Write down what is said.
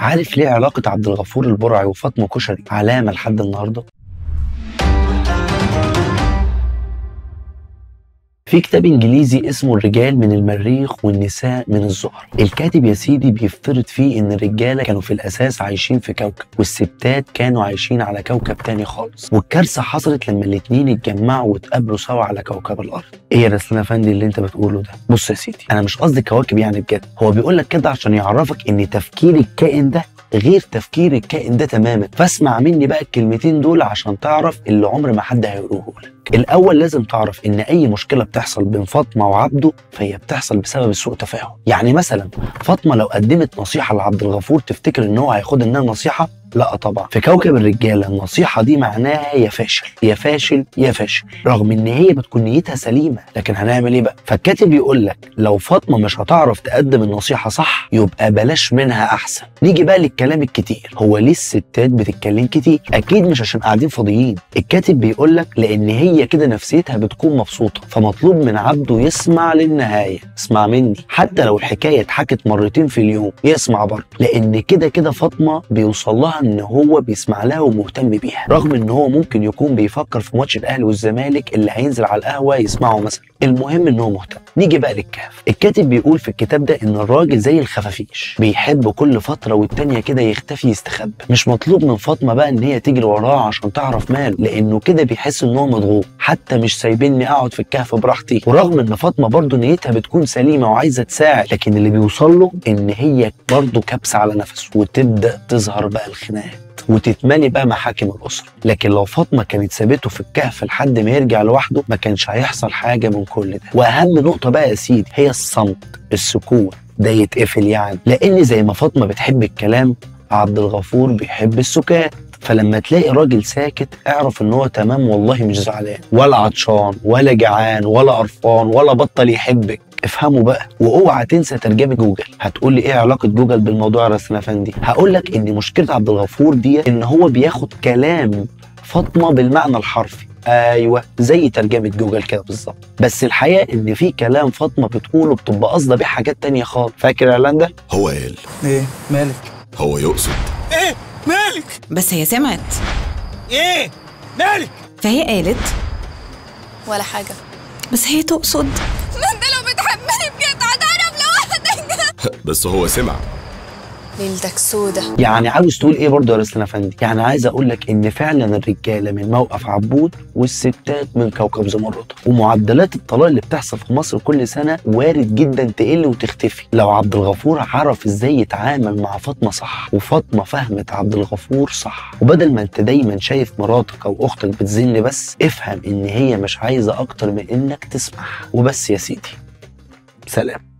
عارف ليه علاقة عبد الغفور البرعي وفاطمة كشري علامة لحد النهارده؟ في كتاب انجليزي اسمه الرجال من المريخ والنساء من الزهر. الكاتب يا سيدي بيفترض فيه ان الرجاله كانوا في الاساس عايشين في كوكب، والستات كانوا عايشين على كوكب تاني خالص، والكارثه حصلت لما الاتنين اتجمعوا واتقابلوا سوا على كوكب الارض. ايه يا رسول افندي اللي انت بتقوله ده؟ بص يا سيدي، انا مش قصدي كواكب يعني بجد، هو بيقول لك كده عشان يعرفك ان تفكير الكائن ده غير تفكير الكائن ده تماما. فاسمع مني بقى الكلمتين دول عشان تعرف اللي عمر ما حد هيقوله لك. الاول لازم تعرف ان اي مشكله بتحصل بين فاطمه وعبده فهي بتحصل بسبب سوء تفاهم. يعني مثلا فاطمه لو قدمت نصيحه لعبد الغفور تفتكر ان هو هياخد انها نصيحه؟ لا طبعا. في كوكب الرجاله النصيحه دي معناها يا فاشل يا فاشل يا فاشل، رغم ان هي بتكون نيتها سليمه. لكن هنعمل ايه بقى؟ فالكاتب يقول لك لو فاطمه مش هتعرف تقدم النصيحه صح يبقى بلاش منها احسن. نيجي بقى للكلام الكتير. هو ليه الستات بتتكلم كتير؟ اكيد مش عشان قاعدين فاضيين. الكاتب بيقول لك لان هي كده نفسيتها بتكون مبسوطه، فمطلوب من عبده يسمع للنهايه. اسمع مني، حتى لو الحكايه اتحكت مرتين في اليوم يسمع برضه، لان كده كده فاطمه بيوصل لها ان هو بيسمع لها ومهتم بيها، رغم ان هو ممكن يكون بيفكر في ماتش الاهلي والزمالك اللي هينزل على القهوه يسمعه مثلا. المهم ان هو مهتم. نيجي بقى للكهف. الكاتب بيقول في الكتاب ده ان الراجل زي الخفافيش، بيحب كل فتره والتانيه كده يختفي يستخبى. مش مطلوب من فاطمه بقى ان هي تجري وراه عشان تعرف ماله، لانه كده بيحس ان هو مضغوط. حتى مش سايبيني اقعد في الكهف براحتي. ورغم ان فاطمه برضه نيتها بتكون سليمه وعايزه تساعد، لكن اللي بيوصل له ان هي برضه كابسه على نفسه، وتبدا تظهر بقى الخناقات وتتملي بقى محاكم الأسرة. لكن لو فاطمة كانت سابته في الكهف لحد ما يرجع لوحده ما كانش هيحصل حاجة من كل ده. وأهم نقطة بقى يا سيدي هي الصمت، السكوت ده يتقفل يعني، لأن زي ما فاطمة بتحب الكلام عبد الغفور بيحب السكات. فلما تلاقي راجل ساكت اعرف ان هو تمام والله مش زعلان ولا عطشان ولا جعان ولا قرفان ولا بطل يحبك. افهموا بقى، واوعى تنسى ترجمه جوجل. هتقول لي ايه علاقه جوجل بالموضوع يا رسول افندي؟ هقول لك ان مشكله عبد الغفور دي ان هو بياخد كلام فاطمه بالمعنى الحرفي. ايوه زي ترجمه جوجل كده بالظبط، بس الحقيقه ان في كلام فاطمه بتقوله بتبقى قصده بيه حاجات تانية خالص. فاكر الاعلان ده؟ هو قال ايه مالك؟ هو يقصد ايه مالك؟ بس هي سمعت. ايه مالك؟ فهي قالت ولا حاجة، بس هي تقصد. انت لو بتحبني بجد هتعرف لوحدك. بس هو سمع. ليلتك سودة. يعني عاوز تقول ايه برضه يا رسول افندي؟ يعني عايز اقول لك ان فعلا الرجاله من موقف عبود والستات من كوكب زمرد، ومعدلات الطلاق اللي بتحصل في مصر كل سنه وارد جدا تقل وتختفي لو عبد الغفور عرف ازاي يتعامل مع فاطمه صح، وفاطمه فهمت عبد الغفور صح. وبدل ما انت دايما شايف مراتك او اختك بتزن بس، افهم ان هي مش عايزه اكتر من انك تسمع وبس يا سيدي. سلام.